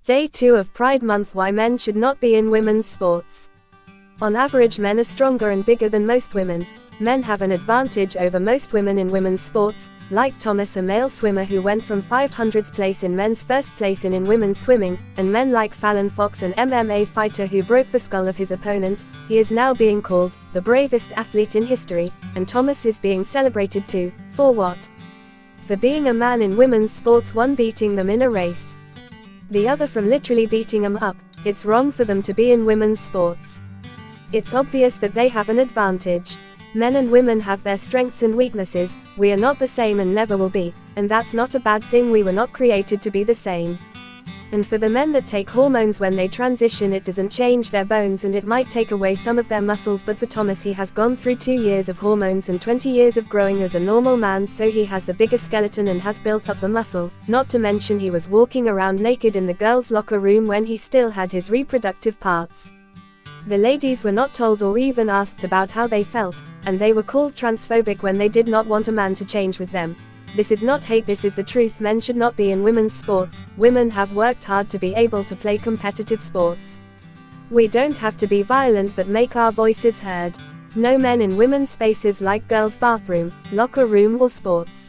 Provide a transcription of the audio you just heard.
Day 2 of Pride Month. Why men should not be in women's sports. On average, men are stronger and bigger than most women. Men have an advantage over most women in women's sports, like Thomas, a male swimmer who went from 500th place in men's first place in women's swimming, and men like Fallon Fox, an MMA fighter who broke the skull of his opponent. He is now being called the bravest athlete in history, and Thomas is being celebrated too. For what? For being a man in women's sports, one beating them in a race, the other from literally beating them up. It's wrong for them to be in women's sports. It's obvious that they have an advantage. Men and women have their strengths and weaknesses. We are not the same and never will be, and that's not a bad thing. We were not created to be the same. And for the men that take hormones when they transition, it doesn't change their bones and it might take away some of their muscles, but for Thomas, he has gone through 2 years of hormones and 20 years of growing as a normal man, so he has the bigger skeleton and has built up the muscle. Not to mention he was walking around naked in the girls' locker room when he still had his reproductive parts. The ladies were not told or even asked about how they felt, and they were called transphobic when they did not want a man to change with them. This is not hate, this is the truth. Men should not be in women's sports. Women have worked hard to be able to play competitive sports. We don't have to be violent but make our voices heard. No men in women's spaces like girls' bathroom, locker room or sports.